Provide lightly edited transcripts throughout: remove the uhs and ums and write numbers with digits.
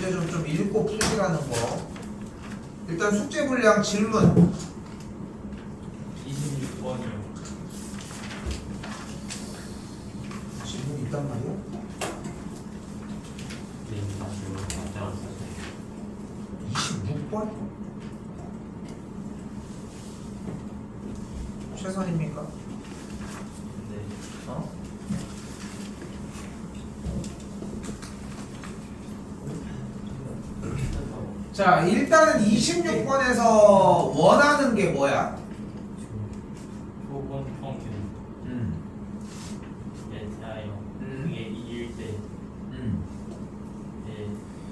문제 좀 읽고 푸시라는 거. 일단 숙제 분량 질문 26번이요. 질문 있단 말이야? 네, 맞아요. 26번? 최선입니까? 네. 어? 자, 일단은 26번에서 원하는 게 뭐야? 표본 평균. 네, 자요. 그게 2일 때. 네.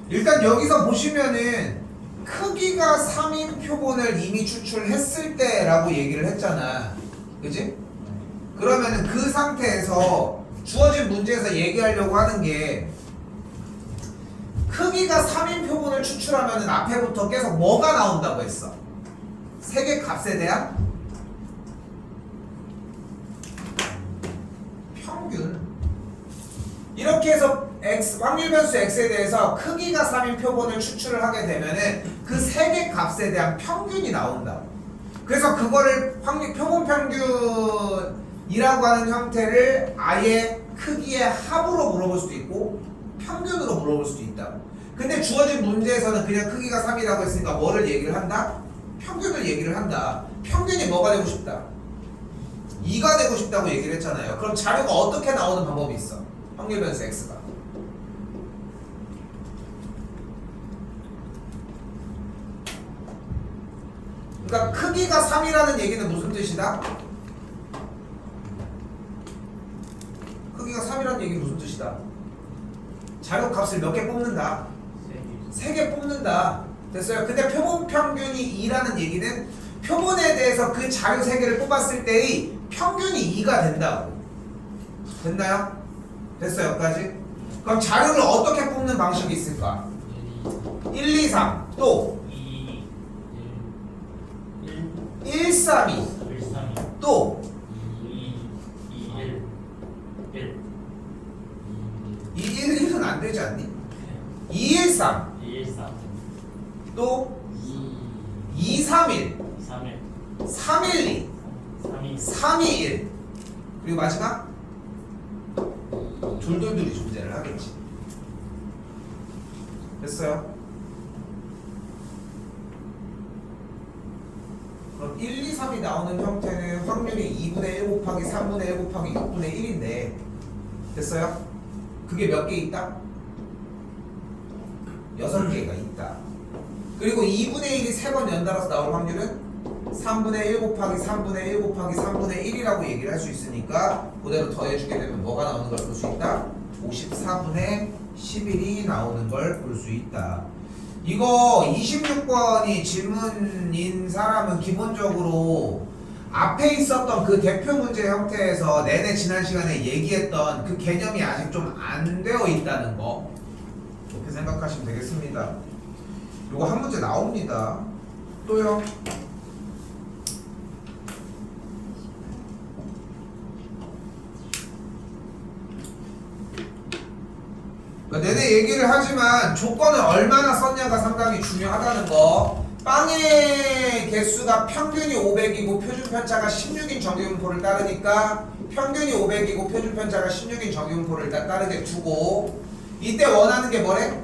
일단 여기서 보시면은 크기가 3인 표본을 이미 추출했을 때라고 얘기를 했잖아. 그지? 그러면은 그 상태에서 주어진 문제에서 얘기하려고 하는 게 크기가 3인 표본을 추출하면은 앞에부터 계속 뭐가 나온다고 했어? 세개 값에 대한 평균. 이렇게 해서 확률 변수 x에 대해서 크기가 3인 표본을 추출을 하게 되면은 그 세 개 값에 대한 평균이 나온다. 그래서 그거를 표본 평균이라고 하는 형태를 아예 크기의 합으로 물어볼 수도 있고 평균으로 물어볼 수도 있다. 근데 주어진 문제에서는 그냥 크기가 3이라고 했으니까 뭐를 얘기를 한다? 평균을 얘기를 한다. 평균이 뭐가 되고 싶다? 2가 되고 싶다고 얘기를 했잖아요. 그럼 자료가 어떻게 나오는 방법이 있어? 확률 변수 x가. 그러니까 크기가 3이라는 얘기는 무슨 뜻이다? 크기가 3이라는 얘기는 무슨 뜻이다? 자료 값을 몇 개 뽑는다? 3개 뽑는다. 됐어요? 근데 표본 평균이 2라는 얘기는 표본에 대해서 그 자료 3개를 뽑았을 때의 평균이 2가 된다고. 됐나요? 됐어요? 여기까지? 그럼 자료를 어떻게 뽑는 방식이 있을까? 1, 2, 3 또 2, 1, 3, 2 1, 3, 2, 또 2, 2, 1, 1, 2, 1, 1은 안 되지 않니? 2, 1, 3 2, 1, 3, 또 2, 2, 3, 1 3, 1, 3, 1, 2 3, 2, 3, 2, 1 그리고 마지막 둘둘둘이 존재를 하겠지. 됐어요? 그럼 1, 2, 3이 나오는 형태는 확률이 2분의 1 곱하기 3분의 1 곱하기 6분의 1인데 됐어요? 그게 몇 개 있다? 6개가 있다. 그리고 2분의 1이 3번 연달아서 나올 확률은 3분의 1 곱하기 3분의 1 곱하기 3분의 1이라고 얘기를 할 수 있으니까 그대로 더해주게 되면 뭐가 나오는 걸 볼 수 있다? 54분의 11이 나오는 걸 볼 수 있다. 이거 26번이 질문인 사람은 기본적으로 앞에 있었던 그 대표 문제 형태에서 내내 지난 시간에 얘기했던 그 개념이 아직 좀 안 되어 있다는 거 그렇게 생각하시면 되겠습니다. 이거 한 문제 나옵니다. 또요. 그러니까 내내 얘기를 하지만 조건을 얼마나 썼냐가 상당히 중요하다는 거. 빵의 개수가 평균이 500이고 표준 편차가 16인 정규분포를 따르니까 평균이 500이고 표준 편차가 16인 정규분포를 따르게 두고 이때 원하는 게 뭐래?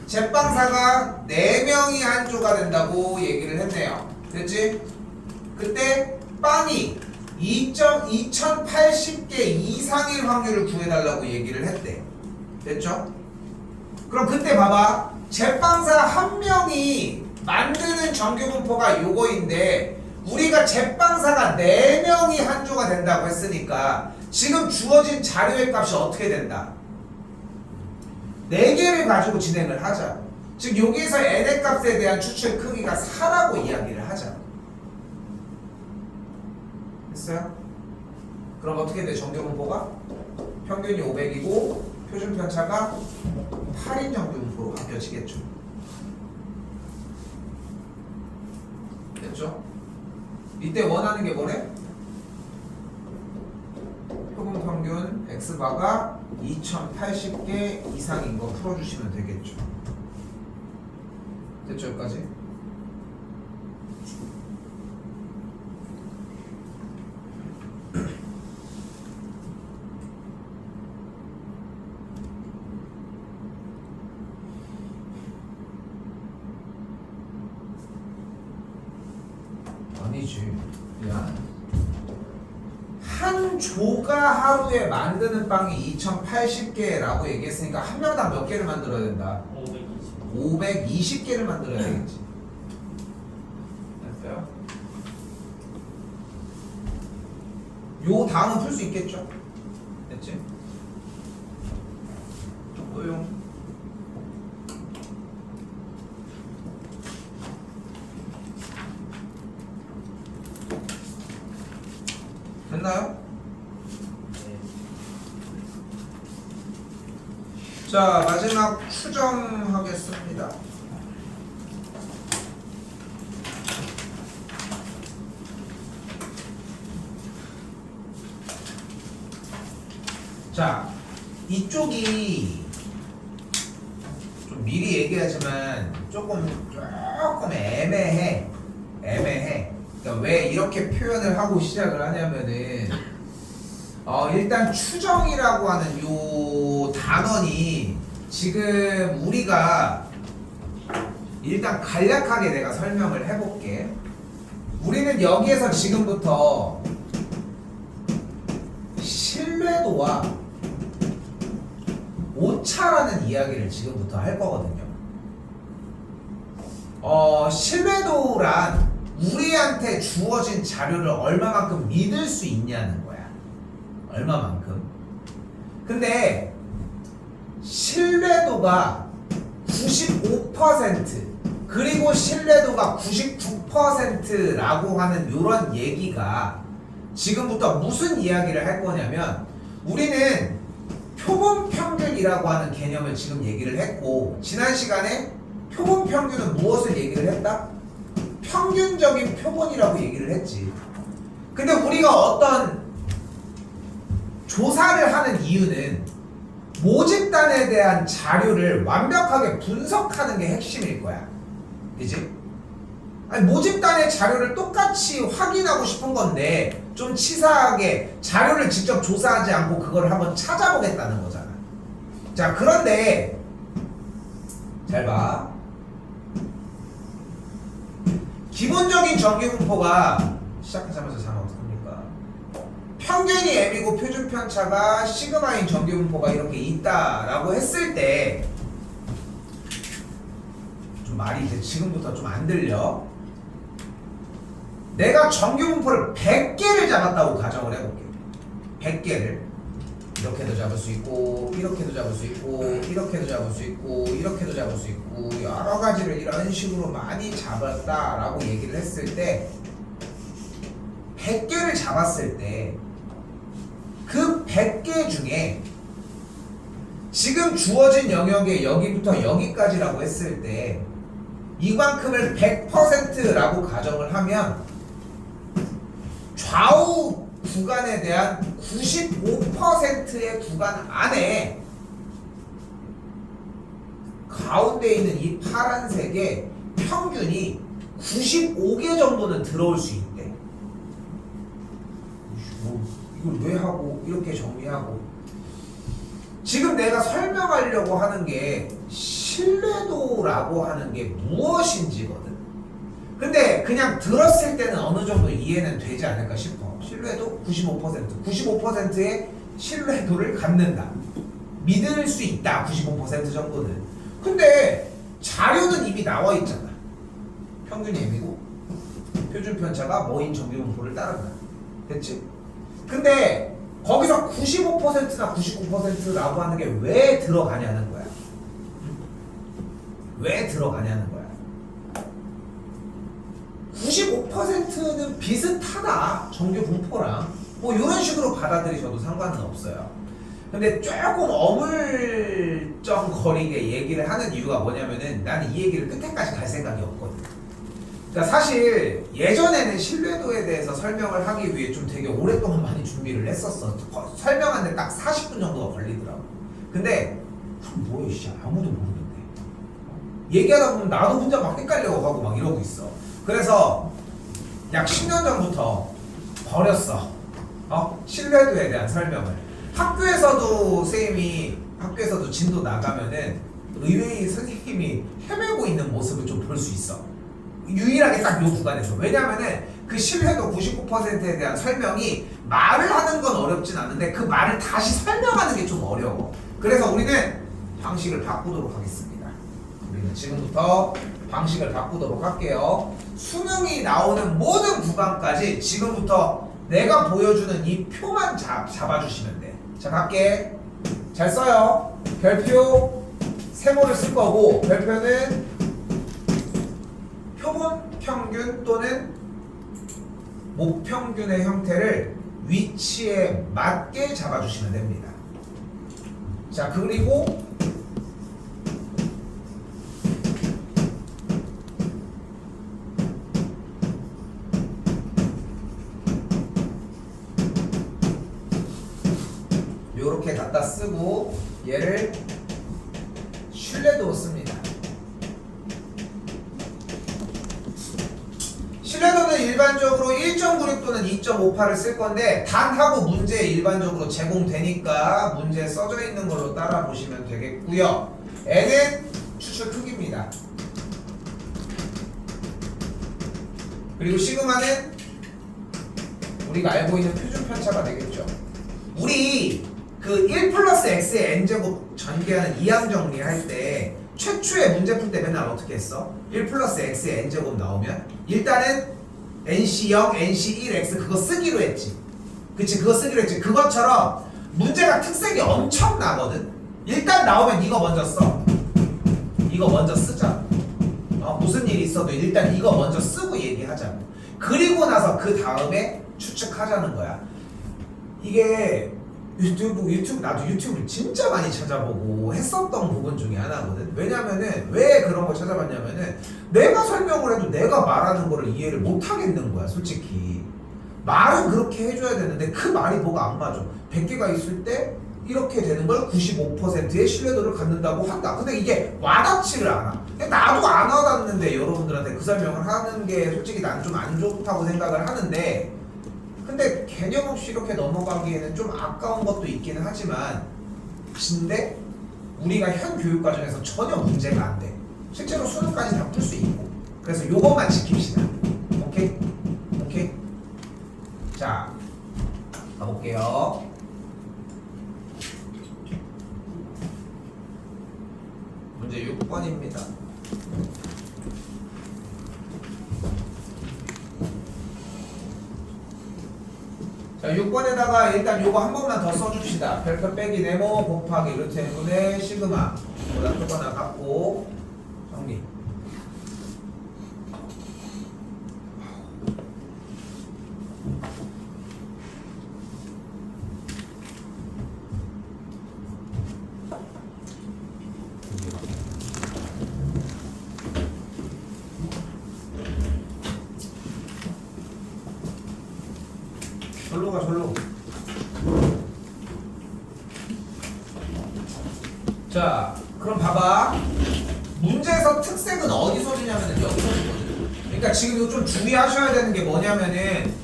제빵사가 4명이 한 조가 된다고 얘기를 했네요. 됐지? 그때 빵이 2080개 이상일 확률을 구해달라고 얘기를 했대. 됐죠? 그럼 그때 봐봐. 제빵사 한 명이 만드는 정규분포가 요거인데 우리가 제빵사가 4명이 한 조가 된다고 했으니까 지금 주어진 자료의 값이 어떻게 된다? 4개를 가지고 진행을 하자. 즉 여기에서 n의 값에 대한 추출 크기가 4라고 이야기를 하자. 됐어요? 그럼 어떻게 돼? 정규분포가? 평균이 500이고 표준 편차가 8인 정규분포로 바뀌어지겠죠. 됐죠? 이때 원하는 게 뭐래? 표본 평균 x바가 2080개 이상인 거 풀어주시면 되겠죠. 됐죠 여기까지? 아니지. 야, 한 조가 하루에 만드는 빵이 2080개라고 얘기했으니까 한 명당 몇 개를 만들어야 된다? 520. 520개를 만들어야 되겠지. 됐어요? 요 다음은 풀 수 있겠죠? 됐지? 또용. 됐나요? 네. 자, 마지막 추정하겠습니다. 자, 이쪽이 좀 미리 얘기하지만 조금 애매해. 그러니까 왜 이렇게 표현을 하고 시작을 하냐면은 일단 추정이라고 하는 요 단원이 지금 우리가 일단 간략하게 내가 설명을 해볼게. 우리는 여기에서 지금부터 신뢰도와 오차라는 이야기를 지금부터 할 거거든요. 신뢰도란 우리한테 주어진 자료를 얼마만큼 믿을 수 있냐는 거야. 얼마만큼. 근데 신뢰도가 95% 그리고 신뢰도가 99%라고 하는 이런 얘기가 지금부터 무슨 이야기를 할 거냐면 우리는 표본 평균이라고 하는 개념을 지금 얘기를 했고 지난 시간에 표본 평균은 무엇을 얘기를 했다? 평균적인 표본이라고 얘기를 했지. 근데 우리가 어떤 조사를 하는 이유는 모집단에 대한 자료를 완벽하게 분석하는 게 핵심일 거야. 그치? 아니, 모집단의 자료를 똑같이 확인하고 싶은 건데 좀 치사하게 자료를 직접 조사하지 않고 그걸 한번 찾아보겠다는 거잖아. 자, 그런데 잘 봐. 기본적인 정규분포가 시작하자마자 자면 어떡합니까? 평균이 M이고 표준 편차가 시그마인 정규분포가 이렇게 있다라고 했을 때 좀 말이 이제 지금부터 좀 안 들려. 내가 정규분포를 100개를 잡았다고 가정을 해볼게. 100개를 이렇게도 잡을 수 있고 이렇게도 잡을 수 있고 이렇게도 잡을 수 있고 이렇게도 잡을 수 있고 여러 가지를 이런 식으로 많이 잡았다라고 얘기를 했을 때 100개를 잡았을 때 그 100개 중에 지금 주어진 영역에 여기부터 여기까지라고 했을 때 이만큼을 100%라고 가정을 하면 좌우 구간에 대한 95%의 구간 안에 가운데 있는 이 파란색의 평균이 95개 정도는 들어올 수 있대. 이걸 왜 하고 이렇게 정리하고 지금 내가 설명하려고 하는 게 신뢰도라고 하는 게 무엇인지거든. 근데 그냥 들었을 때는 어느 정도 이해는 되지 않을까 싶어. 신뢰도 95%, 95%의 신뢰도를 갖는다. 믿을 수 있다. 95% 정도는. 근데 자료는 이미 나와 있잖아. 평균이 M이고 표준 편차가 뭐인 정규분포를 따른다. 됐지? 근데 거기서 95%나 99%라고 하는 게 왜 들어가냐는 거야. 왜 들어가냐는 거야. 95%는 비슷하다. 정규 분포랑 뭐 이런 식으로 받아들이셔도 상관은 없어요. 근데 조금 어물쩡거리게 얘기를 하는 이유가 뭐냐면은 나는 이 얘기를 끝에까지 갈 생각이 없거든. 그러니까 사실 예전에는 신뢰도에 대해서 설명을 하기 위해 좀 되게 오랫동안 많이 준비를 했었어. 설명하는데 딱 40분 정도가 걸리더라고. 근데 뭐야 씨 아무도 모르는데 얘기하다 보면 나도 혼자 막 헷갈려가고 막 이러고 있어. 그래서 약 10년 전부터 버렸어. 신뢰도에 대한 설명을. 학교에서도 선생님이 학교에서도 진도 나가면은 의외의 선생님이 헤매고 있는 모습을 좀 볼 수 있어. 유일하게 딱 요 구간에서. 왜냐면은 그 신뢰도 99%에 대한 설명이 말을 하는 건 어렵진 않은데 그 말을 다시 설명하는 게 좀 어려워. 그래서 우리는 방식을 바꾸도록 하겠습니다. 우리는 지금부터 방식을 바꾸도록 할게요. 수능이 나오는 모든 구간까지 지금부터 내가 보여주는 이 표만 잡아주시면 돼. 자, 갈게. 잘 써요. 별표 세모를 쓸 거고, 별표는 표본 평균 또는 목평균의 형태를 위치에 맞게 잡아주시면 됩니다. 자, 그리고 요렇게 갖다 쓰고 얘를 신뢰도 씁니다. 신뢰도는 일반적으로 1.96 또는 2.58을 쓸 건데 단하고 문제에 일반적으로 제공되니까 문제에 써져 있는 걸로 따라 보시면 되겠고요. n은 추출 크기입니다. 그리고 시그마는 우리가 알고 있는 표준 편차가 되겠죠. 우리 그 1 플러스 x의 n제곱 전개하는 이항 정리할 때 최초의 문제 풀 때 맨날 어떻게 했어? 1 플러스 x의 n제곱 나오면 일단은 nc0, nc1x 그거 쓰기로 했지. 그치? 그거 쓰기로 했지. 그것처럼 문제가 특색이 엄청나거든. 일단 나오면 이거 먼저 써. 이거 먼저 쓰자. 무슨 일이 있어도 일단 이거 먼저 쓰고 얘기하자. 그리고 나서 그 다음에 추측하자는 거야. 이게 유튜브 나도 유튜브를 진짜 많이 찾아보고 했었던 부분 중에 하나거든. 왜냐면은 왜 그런 걸 찾아봤냐면은 내가 설명을 해도 내가 말하는 거를 이해를 못 하겠는 거야, 솔직히. 말은 그렇게 해줘야 되는데 그 말이 뭐가 안 맞아. 100개가 있을 때 이렇게 되는 걸 95%의 신뢰도를 갖는다고 한다. 근데 이게 와닿지를 않아. 나도 안 와닿는데 여러분들한테 그 설명을 하는 게 솔직히 난 좀 안 좋다고 생각을 하는데, 근데 개념 없이 이렇게 넘어가기에는 좀 아까운 것도 있기는 하지만, 근데 우리가 현 교육 과정에서 전혀 문제가 안 돼. 실제로 수능까지 다 풀 수 있고. 그래서 요것만 지킵시다. 오케이? 오케이? 자, 가볼게요. 문제 6번입니다. 자, 6번에다가 일단 요거 한 번만 더 써줍시다. 별표 빼기 네모 곱하기 루트 n분의 시그마 보다 크거나 같고 정리. 절로 가, 절로. 자, 그럼 봐봐. 문제에서 특색은 어디서 주냐면은 여기서 주거든. 그러니까 지금 이거 좀 주의하셔야 되는 게 뭐냐면은,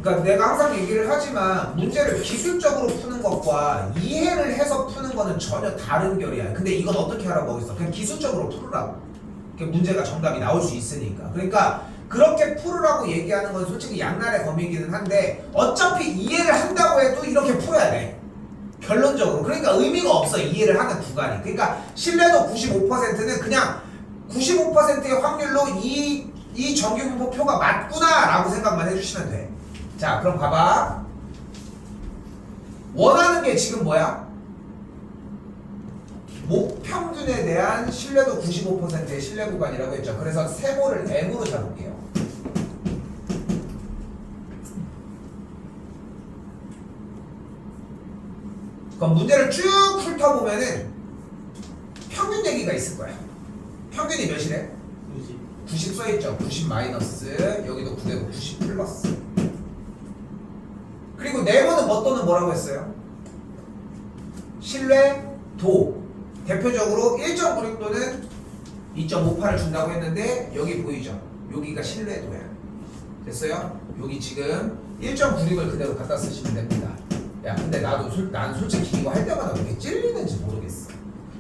그러니까 내가 항상 얘기를 하지만 문제를 기술적으로 푸는 것과 이해를 해서 푸는 거는 전혀 다른 결이야. 근데 이건 어떻게 하라고 하겠어? 그냥 기술적으로 풀으라고. 문제가 정답이 나올 수 있으니까. 그러니까 그렇게 풀으라고 얘기하는 건 솔직히 양날의 검이기는 한데 어차피 이해를 한다고 해도 이렇게 풀어야 돼. 결론적으로. 그러니까 의미가 없어, 이해를 하는 구간이. 그러니까 신뢰도 95%는 그냥 95%의 확률로 이 정규분포표가 맞구나 라고 생각만 해주시면 돼. 자, 그럼 봐봐. 원하는 게 지금 뭐야? 목평균에 대한 신뢰도 95%의 신뢰 구간이라고 했죠. 그래서 세모를 M으로 잡을게요. 그럼 문제를 쭉 훑어보면은 평균 얘기가 있을 거야. 평균이 몇이래? 90 써있죠. 90 마이너스, 여기도 9되고 90 플러스. 그리고 네모는 뭐 또는 뭐라고 했어요? 신뢰도. 대표적으로 1.96 또는 2.58을 준다고 했는데 여기 보이죠? 여기가 신뢰도야. 됐어요? 여기 지금 1.96을 그대로 갖다 쓰시면 됩니다. 야, 근데 난 솔직히 이거 할 때마다 왜 이렇게 찔리는지 모르겠어.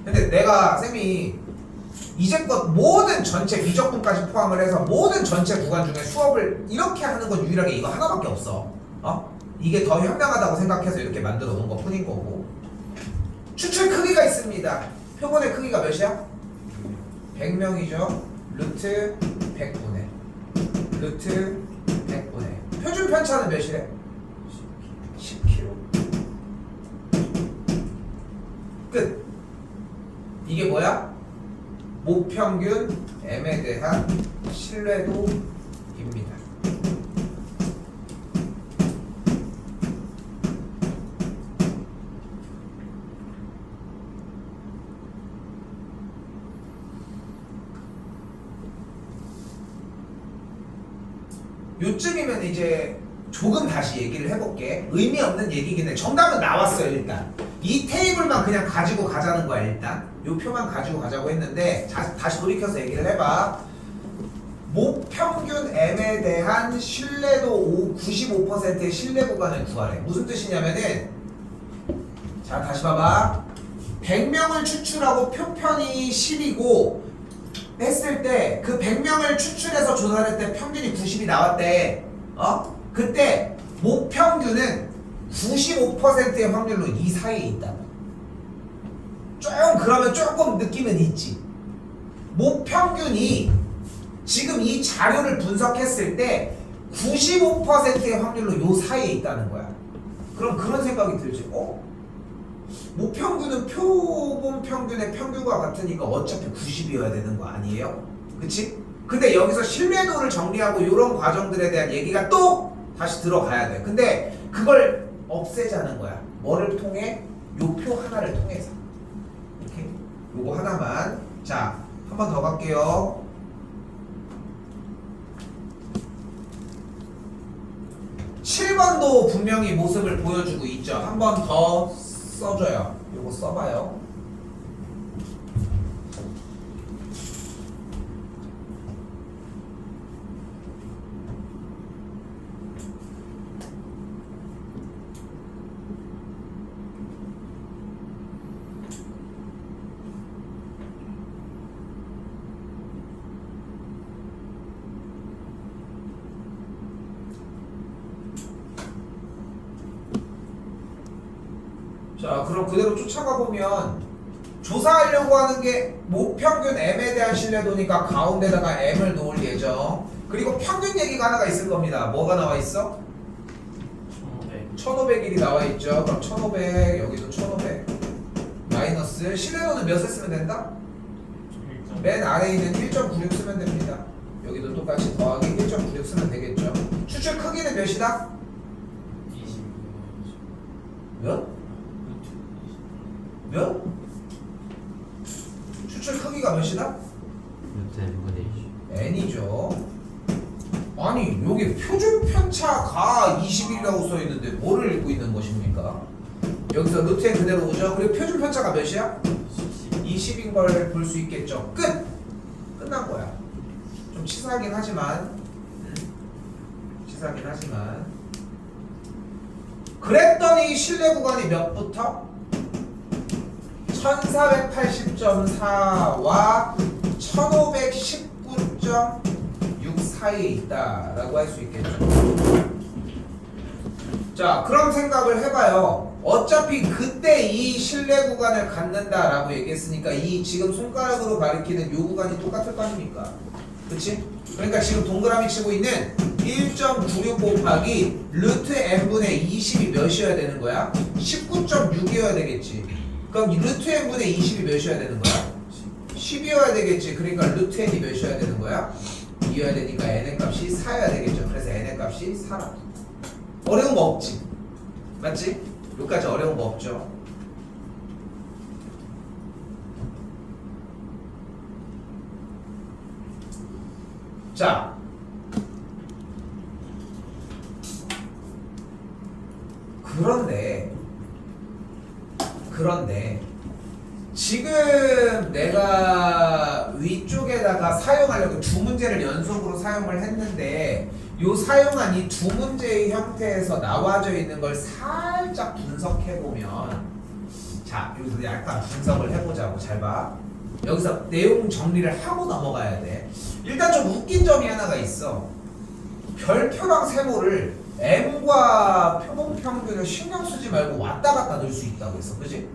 근데 내가 쌤이 이제껏 모든 전체 미적분까지 포함을 해서 모든 전체 구간 중에 수업을 이렇게 하는 건 유일하게 이거 하나밖에 없어. 이게 더 현명하다고 생각해서 이렇게 만들어 놓은 것 뿐인 거고. 추출 크기가 있습니다. 표본의 크기가 몇이야? 100명이죠. 루트 100분의 루트 100분의 표준 편차는 몇이래? 10kg. 끝. 이게 뭐야? 모평균 m에 대한 신뢰도입니다. 요쯤이면 이제 조금 다시 얘기를 해볼게. 의미 없는 얘기긴 해. 정답은 나왔어요. 일단 이 테이블만 그냥 가지고 가자는 거야. 일단 요 표만 가지고 가자고 했는데 다시 돌이켜서 얘기를 해봐. 모평균 m에 대한 신뢰도 95%의 신뢰 구간을 구하래. 무슨 뜻이냐면은, 자 다시 봐봐. 100명을 추출하고 표편이 10이고 했을 때 그 100명을 추출해서 조사할 때 평균이 90이 나왔대. 그때 모평균은 95%의 확률로 이 사이에 있다. 그러면 조금 느낌은 있지. 모평균이 지금 이 자료를 분석했을 때 95%의 확률로 요 사이에 있다는 거야. 그럼 그런 생각이 들지. 모평균은 표본 평균의 평균과 같으니까 어차피 90이어야 되는 거 아니에요? 그치? 근데 여기서 신뢰도를 정리하고 이런 과정들에 대한 얘기가 또 다시 들어가야 돼. 근데 그걸 없애자는 거야. 뭐를 통해? 요 표 하나를 통해서. 이렇게 요거 하나만. 자, 한 번 더 갈게요. (7번도) 분명히 모습을 보여주고 있죠. 한 번 더 써줘요. 요거 써봐요. 자, 그럼 그대로 쫓아가 보면 조사하려고 하는 게 모평균 m에 대한 신뢰도니까 가운데다가 m을 놓을 예정. 그리고 평균 얘기가 하나가 있을 겁니다. 뭐가 나와 있어? 1500일이 나와 있죠. 그럼 1500, 여기도 1500 마이너스 신뢰도는 몇을 쓰면 된다? 맨 아래에 있는 1.96 쓰면 됩니다. 여기도 똑같이 더하기 1.96 쓰면 되겠죠. 추출 크기는 몇이다? 20. 몇? 몇? 추출 크기가 몇이다? n이죠. 아니 여기 표준 편차가 20이라고 써 있는데 뭐를 읽고 있는 것입니까? 여기서 루트에 그대로 오죠. 그리고 표준 편차가 몇이야? 20인 걸 볼 수 있겠죠. 끝! 끝난 거야. 좀 치사하긴 하지만 그랬더니 신뢰 구간이 몇부터? 1480.4와 1519.6 사이에 있다라고 할 수 있겠죠. 자, 그럼 생각을 해봐요. 어차피 그때 이 신뢰 구간을 갖는다라고 얘기했으니까 이 지금 손가락으로 가리키는 요 구간이 똑같을 거 아닙니까? 그치? 그러니까 지금 동그라미 치고 있는 1.96 곱하기 루트 n분의 20이 몇이어야 되는 거야? 19.6이어야 되겠지. 그럼 루트 n분의 20이 몇이어야 되는 거야? 10이어야 되겠지. 그러니까 루트 n이 몇이어야 되는 거야? 2여야 되니까 n의 값이 4여야 되겠죠. 그래서 n의 값이 4라. 어려운 거 없지? 맞지? 여기까지 어려운 거 없죠? 자, 그런데 지금 내가 위쪽에 여기다가 사용하려고 두 문제를 연속으로 사용을 했는데 요 사용한 이 두 문제의 형태에서 나와져 있는 걸 살짝 분석해 보면 자 여기서 약간 분석을 해보자고. 잘 봐. 여기서 내용 정리를 하고 넘어가야 돼. 일단 좀 웃긴 점이 하나가 있어. 별표랑 세모를 m과 표본평균을 신경 쓰지 말고 왔다 갔다 넣을 수 있다고 했어. 그지?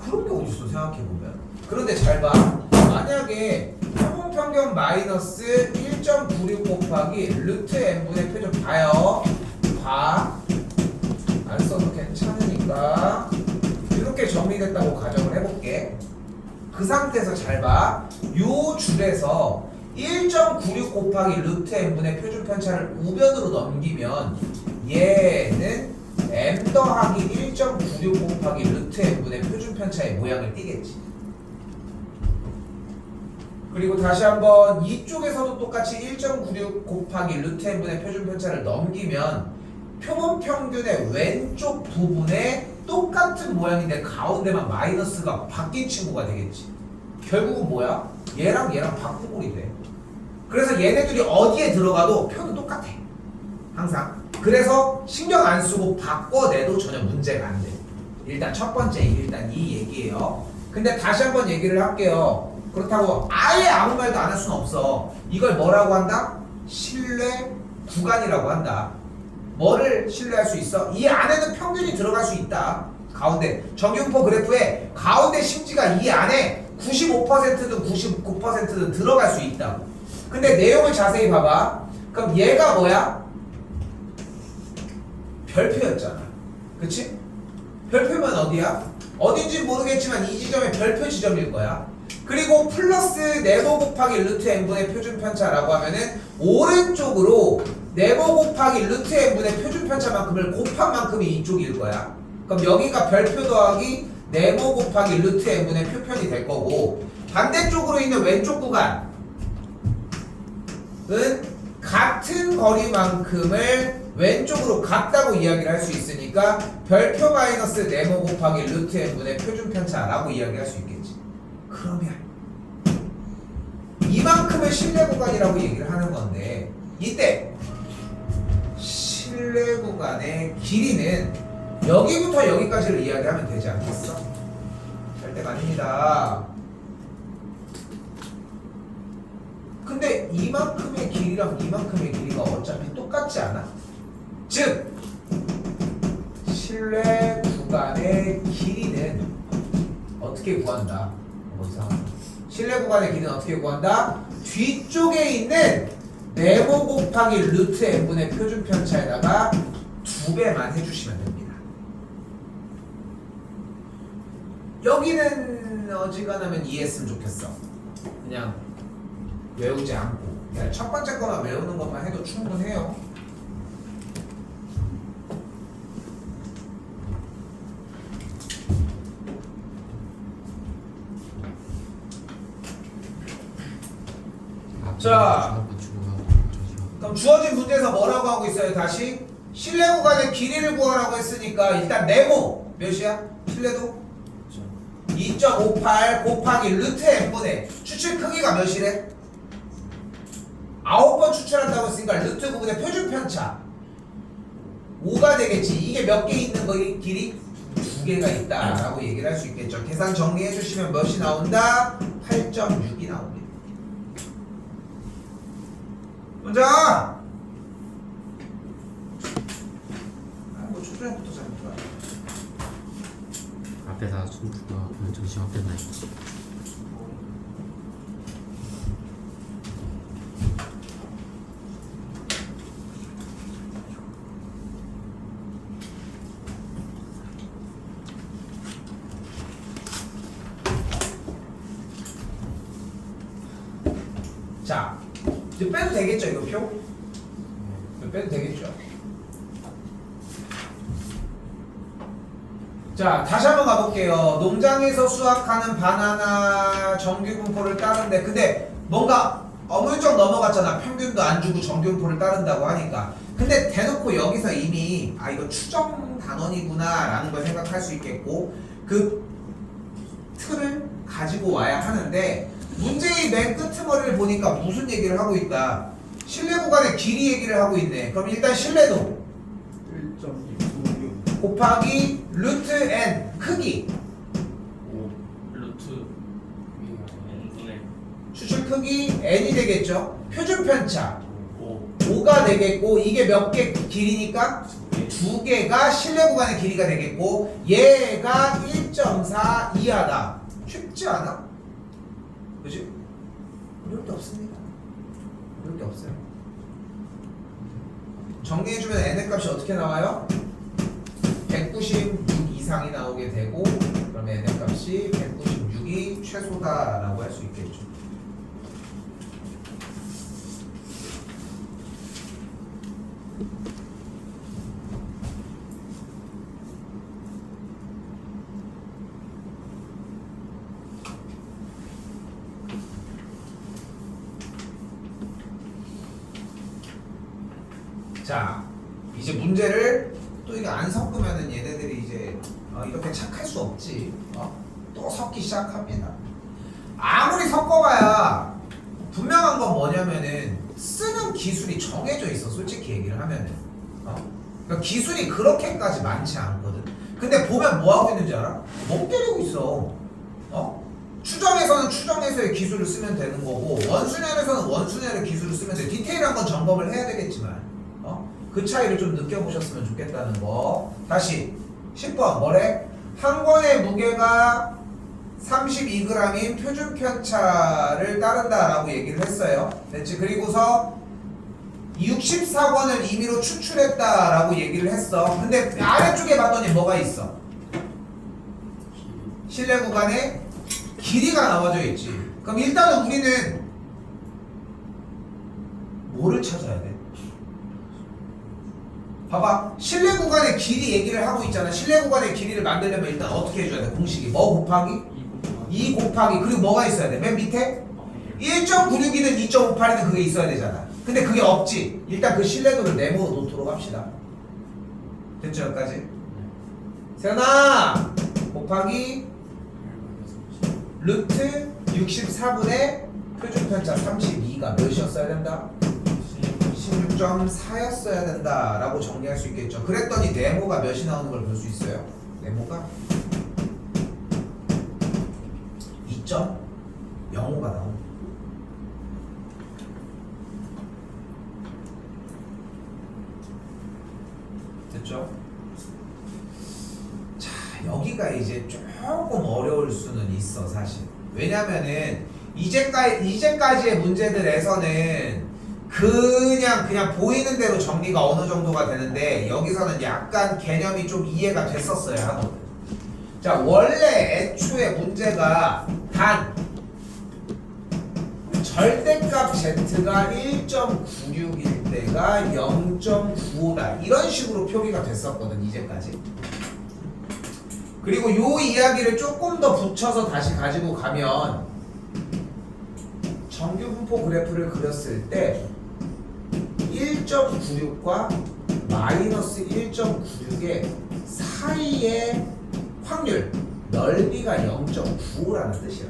그런 게 어딨어 생각해보면. 그런데 잘 봐. 만약에 표본평균 마이너스 1.96 곱하기 루트 n분의 표준 봐요. 봐. 안 써도 괜찮으니까 이렇게 정리됐다고 가정을 해볼게. 그 상태에서 잘 봐. 요 줄에서 1.96 곱하기 루트 n분의 표준 편차를 우변으로 넘기면 얘는 m 더하기 1.96 곱하기 루트 n분의 표준 편차의 모양을 띠겠지. 그리고 다시 한번 이쪽에서도 똑같이 1.96 곱하기 루트 n분의 표준 편차를 넘기면 표본 평균의 왼쪽 부분에 똑같은 모양인데 가운데만 마이너스가 바뀐 친구가 되겠지. 결국은 뭐야? 얘랑 바꾸골이 돼. 그래서 얘네들이 어디에 들어가도 표는 똑같아. 항상. 그래서 신경 안 쓰고 바꿔내도 전혀 문제가 안 돼. 일단 첫 번째 일단 이 얘기예요. 근데 다시 한번 얘기를 할게요. 그렇다고 아예 아무 말도 안 할 수는 없어. 이걸 뭐라고 한다? 신뢰 구간이라고 한다. 뭐를 신뢰할 수 있어? 이 안에는 평균이 들어갈 수 있다. 가운데 정규분포 그래프에 가운데 심지가 이 안에 95%든 99%든 들어갈 수 있다고. 근데 내용을 자세히 봐봐. 그럼 얘가 뭐야? 별표였잖아. 그치? 별표면 어디야? 어딘지 모르겠지만 이 지점이 별표 지점일 거야. 그리고 플러스 네모 곱하기 루트 n분의 표준 편차라고 하면은 오른쪽으로 네모 곱하기 루트 n분의 표준 편차만큼을 곱한 만큼이 이쪽일 거야. 그럼 여기가 별표 더하기 네모 곱하기 루트 n분의 표편이 될 거고, 반대쪽으로 있는 왼쪽 구간은 같은 거리만큼을 왼쪽으로 같다고 이야기를 할 수 있으니까 별표 마이너스 네모 곱하기 루트 n분의 표준 편차라고 이야기할 수 있겠지. 그러면 이만큼의 신뢰 구간이라고 얘기를 하는 건데, 이때 신뢰 구간의 길이는 여기부터 여기까지를 이야기하면 되지 않겠어? 절대가 아닙니다. 근데 이만큼의 길이랑 이만큼의 길이가 어차피 똑같지 않아? 즉 신뢰 구간의 길이는 어떻게 구한다? 신뢰 구간의 길이는 어떻게 구한다? 뒤쪽에 있는 네모 곱하기 루트 n분의 표준 편차에다가 2배만 해주시면 됩니다. 여기는 어지간하면 이해했으면 좋겠어. 그냥 외우지 않고 그냥 첫 번째 거만 외우는 것만 해도 충분해요. 자, 그럼 주어진 문제에서 뭐라고 하고 있어요? 다시 신뢰 구간의 길이를 구하라고 했으니까 일단 네모 몇이야? 신뢰도? 2.58 곱하기 루트 n분의 추출 크기가 몇이래? 9번 추출한다고 했으니까 루트 부분의 표준 편차 5가 되겠지. 이게 몇 개 있는 거기 길이? 2개가 있다라고 얘기를 할 수 있겠죠. 계산 정리해 주시면 몇이 나온다? 8.6이 나옵니다. 먼저 뭐 초조형부터 잡을까? 앞에다 손두가 정신 없겠나 이거. 자, 이제 빼도 되겠죠, 이거 표? 빼도 되겠죠. 자, 다시 한번 가볼게요. 농장에서 수확하는 바나나 정규분포를 따른데, 근데 뭔가 어물쩍 넘어갔잖아. 평균도 안 주고 정규분포를 따른다고 하니까. 근데 대놓고 여기서 이미 아 이거 추정 단원이구나 라는 걸 생각할 수 있겠고, 그 틀을 가지고 와야 하는데 문제의 맨 끄트머리를 보니까 무슨 얘기를 하고 있다. 실내 구간의 길이 얘기를 하고 있네. 그럼 일단 실내도 1.696 곱하기 루트 n 크기 5 루트 n분의 추출 크기 n이 되겠죠. 표준 편차 5 5가 되겠고 이게 몇 개 길이니까 두 개가 실내 구간의 길이가 되겠고 얘가 1.4 이하다. 쉽지 않아? 그지? 어려울 게 없습니다. 어려울 게 없어요. 정리해주면 n의 값이 어떻게 나와요? 196 이상이 나오게 되고 그러면 n의 값이 196이 최소다라고 할 수 있겠죠. 자, 이제 문제를 또 이게 안 섞으면은 얘네들이 이제 이렇게 착할 수 없지. 또 섞기 시작합니다. 아무리 섞어봐야 분명한 건 뭐냐면은 쓰는 기술이 정해져 있어. 솔직히 얘기를 하면은. 그러니까 기술이 그렇게까지 많지 않거든. 근데 보면 뭐 하고 있는지 알아? 멍 때리고 있어. 추정에서는 추정에서의 기술을 쓰면 되는 거고 원순열에서는 원순열의 기술을 쓰면 돼. 디테일한 건 점검을 해야 되겠지만 그 차이를 좀 느껴보셨으면 좋겠다는 거. 다시 10번 뭐래? 한 권의 무게가 32g인 표준 편차를 따른다라고 얘기를 했어요. 됐지? 그리고서 64권을 임의로 추출했다라고 얘기를 했어. 근데 아래쪽에 봤더니 뭐가 있어? 실내 구간에 길이가 나와져 있지. 그럼 일단은 우리는 뭐를 찾아야 돼? 봐봐. 실내 구간의 길이 얘기를 하고 있잖아. 실내 구간의 길이를 만들려면 일단 어떻게 해줘야 돼? 공식이 뭐 곱하기? 2 곱하기 그리고 뭐가 있어야 돼? 맨 밑에? 1.96이든 2.58이든 그게 있어야 되잖아. 근데 그게 없지. 일단 그 신뢰도를 네모 놓도록 합시다. 됐죠? 여기까지? 세연아! 곱하기 루트 64분의 표준편차 32가 몇이었어야 된다? 16.4였어야 된다 라고 정리할 수 있겠죠. 그랬더니 네모가 몇이 나오는 걸 볼 수 있어요. 네모가 2.05가 나옵니다. 됐죠? 자, 여기가 이제 조금 어려울 수는 있어 사실. 왜냐면은 이제까지의 문제들에서는 그냥 보이는 대로 정리가 어느 정도가 되는데 여기서는 약간 개념이 좀 이해가 됐었어야 하거든. 자, 원래 애초에 문제가 단 절대값 z가 1.96일 때가 0.95다 이런 식으로 표기가 됐었거든 이제까지. 그리고 요 이야기를 조금 더 붙여서 다시 가지고 가면 정규 분포 그래프를 그렸을 때 1.96과 마이너스 1.96의 사이의 확률 넓이가 0.95라는 뜻이야.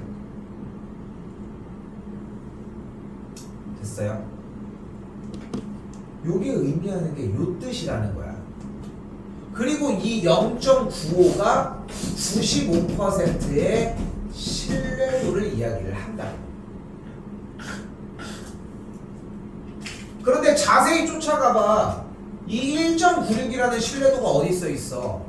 됐어요? 요게 의미하는 게 요 뜻이라는 거야. 그리고 이 0.95가 95%의 신뢰도를 이야기를 한다. 그런데 자세히 쫓아가봐. 이 1.96이라는 신뢰도가 어디 써 있어?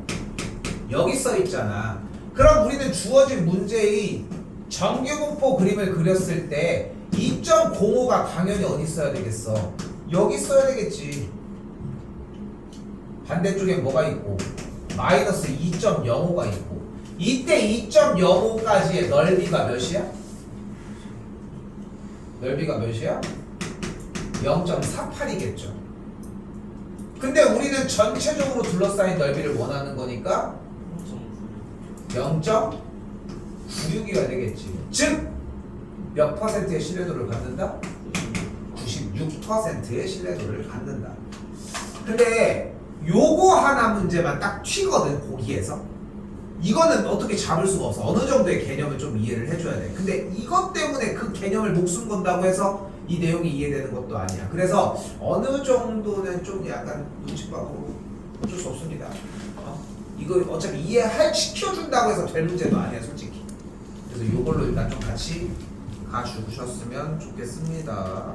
여기 써 있잖아. 그럼 우리는 주어진 문제의 정규분포 그림을 그렸을 때 2.05가 당연히 어디 써야 되겠어? 여기 써야 되겠지. 반대쪽에 뭐가 있고? 마이너스 2.05가 있고. 이때 2.05까지의 넓이가 몇이야? 넓이가 몇이야? 0.48이겠죠. 근데 우리는 전체적으로 둘러싸인 넓이를 원하는 거니까 0.96이어야 되겠지. 즉 몇 퍼센트의 신뢰도를 갖는다? 96%의 신뢰도를 갖는다. 근데 요거 하나 문제만 딱 튀거든 거기에서. 이거는 어떻게 잡을 수가 없어. 어느 정도의 개념을 좀 이해를 해줘야 돼. 근데 이것 때문에 그 개념을 목숨 건다고 해서 이 내용이 이해되는 것도 아니야. 그래서 어느 정도는 좀 약간 눈치밥으로 어쩔 수 없습니다. 이거 어차피 시켜준다고 해서 될 문제도 아니야, 솔직히. 그래서 이걸로 일단 좀 같이 가주셨으면 좋겠습니다.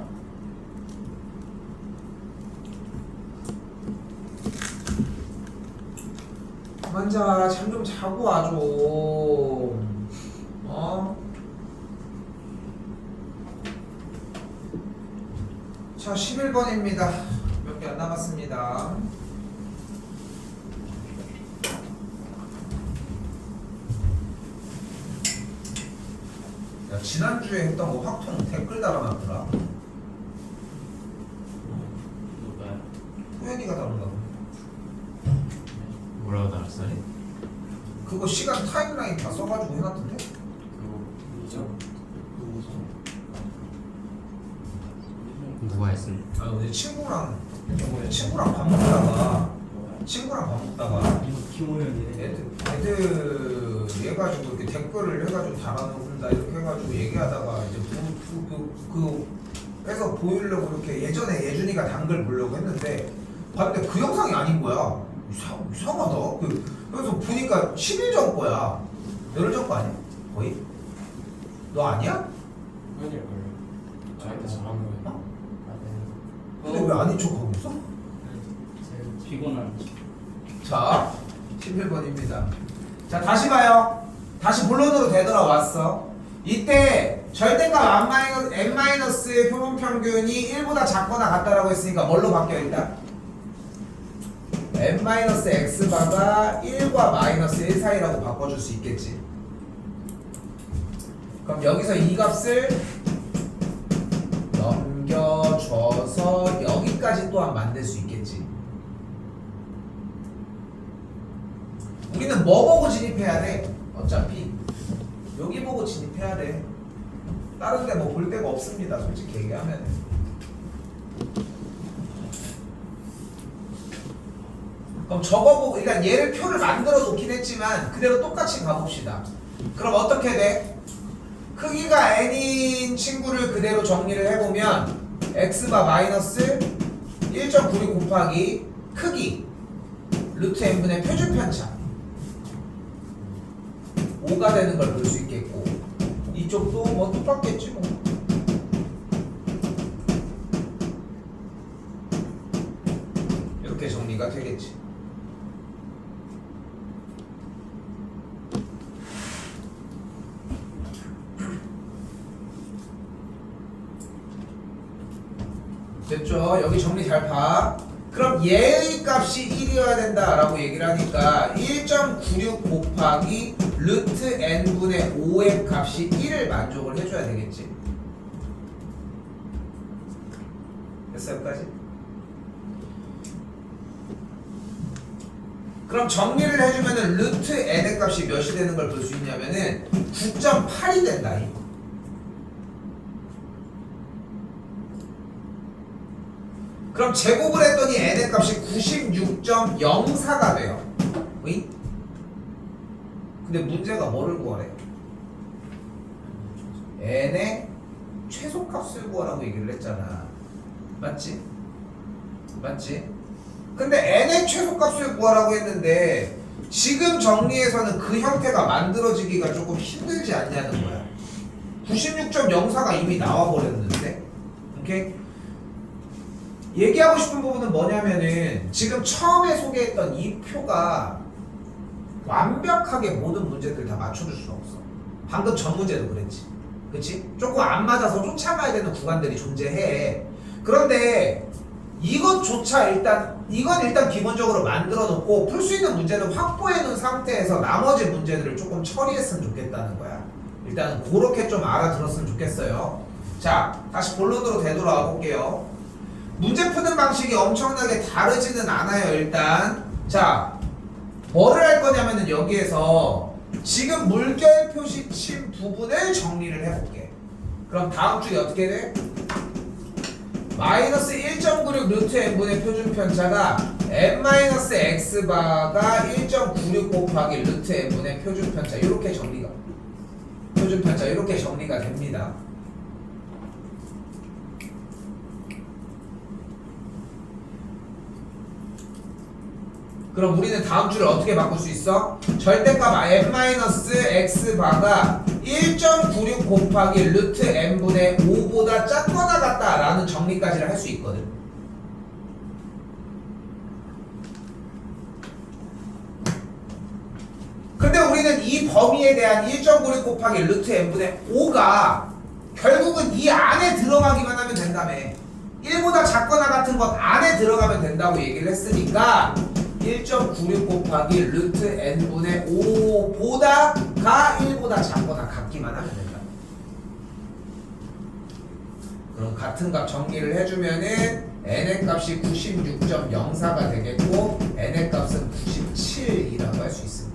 그만 자, 잠 좀 자고 와 좀. 자, 11번입니다. 몇 개 안 남았습니다. 야, 지난주에 했던 거 확통 댓글 달아놨더라. 누가요? 호연이가 다룬다고. 뭐라고 달았어요? 그거 시간 타임라인 다 써가지고 해놨던데? 누가 했음? 아, 어제 친구랑 밥 먹다가 김호연이네. 애들 해가지고 이렇게 댓글을 해가지고 달아놓는다 이렇게 해가지고 얘기하다가 이제 해서 보이려고 이렇게 예전에 예준이가 단글 보려고 했는데 봤는데 그 영상이 아닌 거야. 이상하다. 그래서 보니까 10일 전 거야. 열흘 전 거 아니야? 거의? 너 아니야? 호연이를 걸려. 저한테 잘하는 거예요. 근데 왜 아닌 척하고 있어? 피곤한. 자, 11번입니다. 자, 다시 봐요. 다시 본론으로 되돌아왔어. 이때 절대값 n-의 표본평균이 1보다 작거나 같다라고 했으니까 뭘로 바뀌어 일단? n-x바가 1과 -1 사이라고 바꿔줄 수 있겠지. 그럼 여기서 이 값을 넘겨줘서 여기까지 또한 만들 수 있겠지. 우리는 뭐 보고 진입해야 돼? 어차피 여기 보고 진입해야 돼. 다른 데 뭐 볼 데가 없습니다, 솔직히 얘기하면. 그럼 저거 보고 일단 얘를 표를 만들어 놓긴 했지만 그대로 똑같이 가봅시다. 그럼 어떻게 돼? 크기가 n인 친구를 그대로 정리를 해보면 x바 마이너스 1.96 곱하기 크기 루트 n분의 표준 편차 5가 되는 걸 볼 수 있겠고, 이쪽도 뭐 똑같겠지 뭐. 이렇게 정리가 되겠지. 됐죠? 여기 정리 잘 봐. 그럼 얘의 값이 1이어야 된다라고 얘기를 하니까 1.96 곱하기 루트 n분의 5의 값이 1을 만족을 해줘야 되겠지. 됐어요? 여기까지? 그럼 정리를 해주면은 루트 n의 값이 몇이 되는 걸 볼 수 있냐면은 9.8이 된다. 그럼 제곱을 했더니 n의 값이 96.04가 돼요. 의? 근데 문제가 뭐를 구하래? n의 최소값을 구하라고 얘기를 했잖아. 맞지? 맞지? 근데 n의 최소값을 구하라고 했는데 지금 정리에서는 그 형태가 만들어지기가 조금 힘들지 않냐는 거야. 96.04가 이미 나와버렸는데. 오케이? 얘기하고 싶은 부분은 뭐냐면은 지금 처음에 소개했던 이 표가 완벽하게 모든 문제들 다 맞춰줄 수 없어. 방금 전 문제도 그랬지. 그치? 조금 안 맞아서 쫓아가야 되는 구간들이 존재해. 그런데 이것조차 이건 일단 기본적으로 만들어 놓고 풀 수 있는 문제는 확보해 놓은 상태에서 나머지 문제들을 조금 처리했으면 좋겠다는 거야. 일단은 그렇게 좀 알아들었으면 좋겠어요. 자, 다시 본론으로 되돌아와 볼게요. 문제 푸는 방식이 엄청나게 다르지는 않아요. 일단 자, 뭐를 할 거냐면은 여기에서 지금 물결 표시침 부분을 정리를 해볼게. 그럼 다음 주에 어떻게 돼? 마이너스 1.96 루트 n분의 표준 편차가 n-x바가 1.96 곱하기 루트 n분의 표준 편차 이렇게 정리가 표준 편차 이렇게 정리가 됩니다. 그럼 우리는 다음 줄을 어떻게 바꿀 수 있어? 절대값 n-x바가 1.96 곱하기 루트 n분의 5보다 작거나 같다라는 정리까지를 할 수 있거든. 근데 우리는 이 범위에 대한 1.96 곱하기 루트 n분의 5가 결국은 이 안에 들어가기만 하면 된다며. 1보다 작거나 같은 것 안에 들어가면 된다고 얘기를 했으니까 1.96 곱하기 루트 n분의 5보다가 1보다 작거나 같기만 하면 된다. 그럼 같은 값 정리를 해주면은 n의 값이 96.04가 되겠고 n의 값은 97이라고 할 수 있습니다.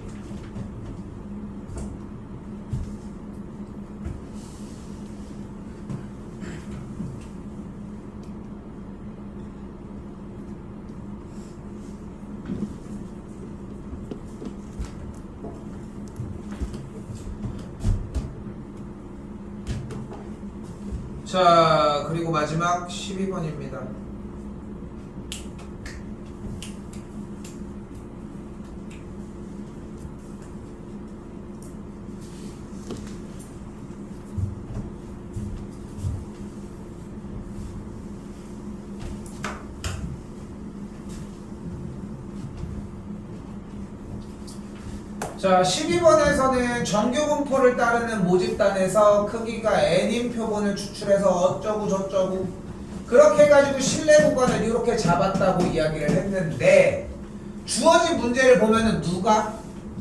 자, 그리고 마지막 12번입니다. 자, 12번에서는 정규분포를 따르는 모집단에서 크기가 n인 표본을 추출해서 어쩌고 저쩌고 그렇게 해가지고 실내 구간을 이렇게 잡았다고 이야기를 했는데 주어진 문제를 보면은 누가?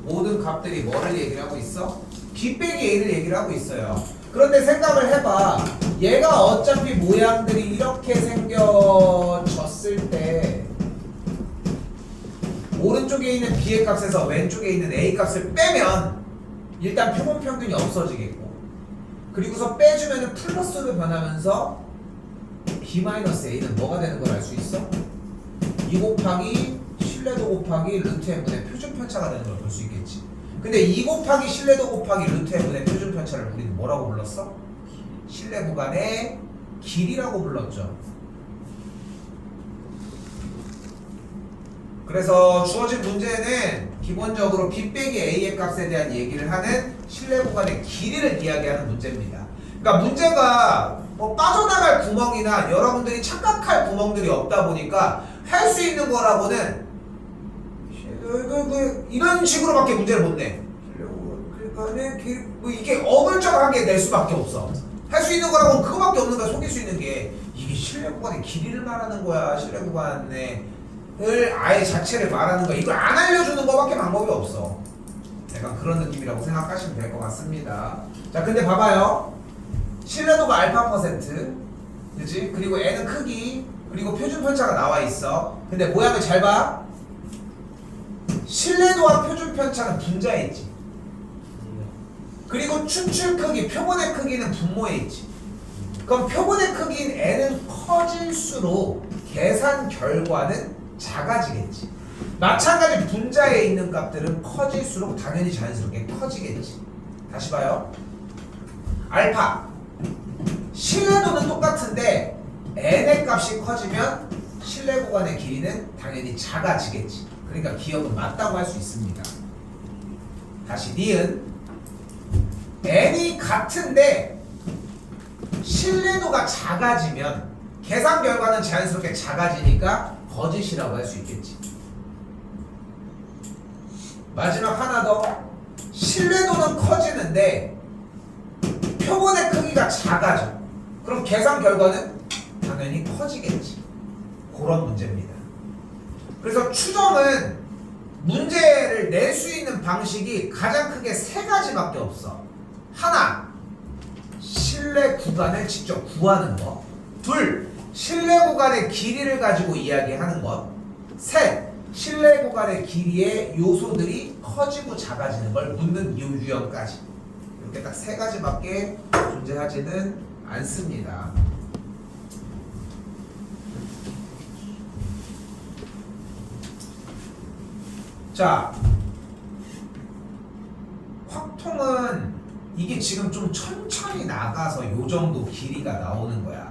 모든 값들이 뭐를 얘기를 하고 있어? b 빼기 a를 얘기를 하고 있어요. 그런데 생각을 해봐. 얘가 어차피 모양들이 이렇게 생겨졌을 때 오른쪽에 있는 b의 값에서 왼쪽에 있는 a 값을 빼면 일단 표본 평균이 없어지겠고 그리고서 빼주면 플러스로 변하면서 b-a는 뭐가 되는 걸 알 수 있어? 2 곱하기 신뢰도 곱하기 루트 n분의 표준 편차가 되는 걸 볼 수 있겠지. 근데 2 곱하기 신뢰도 곱하기 루트 n분의 표준 편차를 우리는 뭐라고 불렀어? 신뢰 구간의 길이라고 불렀죠. 그래서 주어진 문제는 기본적으로 b 빼기 a의 값에 대한 얘기를 하는 신뢰 구간의 길이를 이야기하는 문제입니다. 그러니까 문제가 뭐 빠져나갈 구멍이나 여러분들이 착각할 구멍들이 없다 보니까 할 수 있는 거라고는 이런 식으로밖에 문제를 못 내. 그러니까 뭐 이게 어물쩍하게 낼 수밖에 없어. 할 수 있는 거라고는 그거밖에 없는 거야. 속일 수 있는 게 이게 신뢰 구간의 길이를 말하는 거야. 신뢰 구간의 을 아예 자체를 말하는 거야. 이걸 안 알려주는 거밖에 방법이 없어. 약간 그런 느낌이라고 생각하시면 될 것 같습니다. 자, 근데 봐봐요. 신뢰도가 알파 %, 그치? 그리고 n은 크기, 그리고 표준 편차가 나와 있어. 근데 모양을 잘 봐. 신뢰도와 표준 편차는 분자에 있지. 그리고 추출 크기, 표본의 크기는 분모에 있지. 그럼 표본의 크기인 n은 커질수록 계산 결과는 작아지겠지. 마찬가지 분자에 있는 값들은 커질수록 당연히 자연스럽게 커지겠지. 다시 봐요. 알파 신뢰도는 똑같은데 n의 값이 커지면 신뢰 구간의 길이는 당연히 작아지겠지. 그러니까 기억은 맞다고 할 수 있습니다. 다시 니은 n이 같은데 신뢰도가 작아지면 계산 결과는 자연스럽게 작아지니까 거짓이라고 할 수 있겠지. 마지막 하나 더. 신뢰도는 커지는데 표본의 크기가 작아져. 그럼 계산 결과는 당연히 커지겠지. 그런 문제입니다. 그래서 추정은 문제를 낼 수 있는 방식이 가장 크게 세 가지밖에 없어. 하나, 신뢰 구간을 직접 구하는 거. 둘, 신뢰 구간의 길이를 가지고 이야기하는 것. 셋, 신뢰 구간의 길이의 요소들이 커지고 작아지는 걸 묻는 유형까지. 이렇게 딱 세 가지밖에 존재하지는 않습니다. 자, 확통은 이게 지금 좀 천천히 나가서 요 정도 길이가 나오는 거야.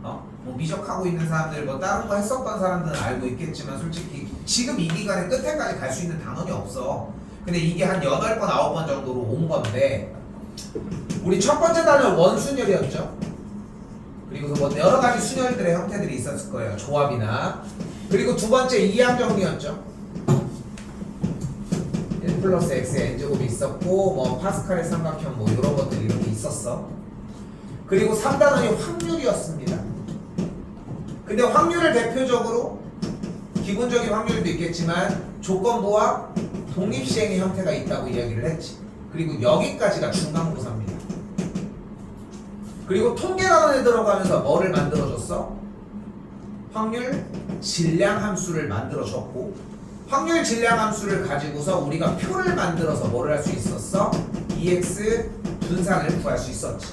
뭐 미적하고 있는 사람들, 뭐 다른 거 했었던 사람들은 알고 있겠지만 솔직히 지금 이 기간의 끝에까지 갈 수 있는 단원이 없어. 근데 이게 한 8번, 9번 정도로 온 건데 우리 첫 번째 단원 원순열이었죠. 그리고 뭐 여러 가지 순열들의 형태들이 있었을 거예요. 조합이나. 그리고 두 번째 이항 정리였죠. 1 플러스 x의 n제곱이 있었고 뭐 파스칼의 삼각형 뭐 이런 것들 이런 게 있었어. 그리고 3단원이 확률이었습니다. 근데 확률을 대표적으로 기본적인 확률도 있겠지만 조건부와 독립시행의 형태가 있다고 이야기를 했지. 그리고 여기까지가 중간고사입니다. 그리고 통계단원에 들어가면서 뭐를 만들어줬어? 확률 질량 함수를 만들어줬고 확률 질량 함수를 가지고서 우리가 표를 만들어서 뭐를 할 수 있었어? EX 분산을 구할 수 있었지.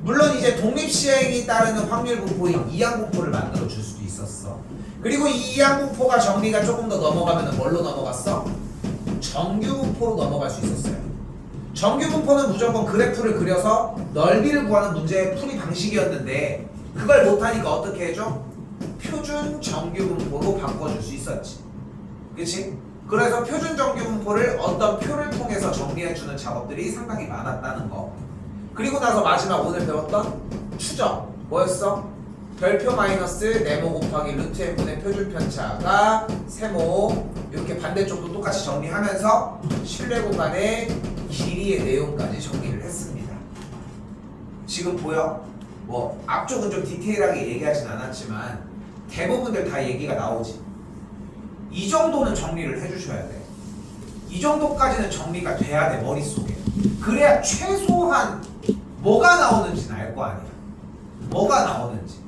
물론 이제 독립시행이 따르는 확률 분포인 이항 분포를 만들어 줄 수도 있었어. 그리고 이 이항 분포가 정리가 조금 더 넘어가면 뭘로 넘어갔어? 정규 분포로 넘어갈 수 있었어요. 정규 분포는 무조건 그래프를 그려서 넓이를 구하는 문제의 풀이 방식이었는데 그걸 못하니까 어떻게 해줘? 표준 정규 분포로 바꿔줄 수 있었지. 그치? 그래서 표준 정규 분포를 어떤 표를 통해서 정리해주는 작업들이 상당히 많았다는 거. 그리고 나서 마지막 오늘 배웠던 추정 뭐였어? 별표 마이너스 네모 곱하기 루트 n분의 표준 편차가 세모 이렇게 반대쪽도 똑같이 정리하면서 실내 공간의 길이의 내용까지 정리를 했습니다. 지금 보여? 뭐 앞쪽은 좀 디테일하게 얘기하진 않았지만 대부분들 다 얘기가 나오지. 이 정도는 정리를 해주셔야 돼. 이 정도까지는 정리가 돼야 돼 머릿속에. 그래야 최소한 뭐가 나오는지는 알 거 아니야. 뭐가 나오는지.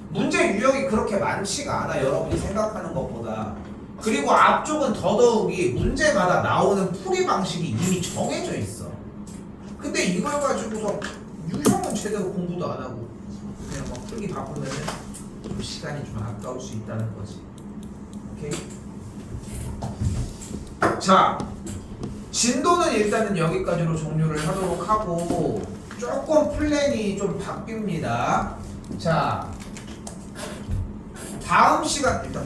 문제 유형이 그렇게 많지가 않아 여러분이 생각하는 것보다. 그리고 앞쪽은 더더욱이 문제마다 나오는 풀이 방식이 이미 정해져 있어. 근데 이걸 가지고서 유형은 제대로 공부도 안 하고 그냥 막 풀기 바쁘면 좀 시간이 좀 아까울 수 있다는 거지. 오케이? 자, 진도는 일단은 여기까지로 종료를 하도록 하고 조금 플랜이 좀 바뀝니다. 자, 다음 시간 일단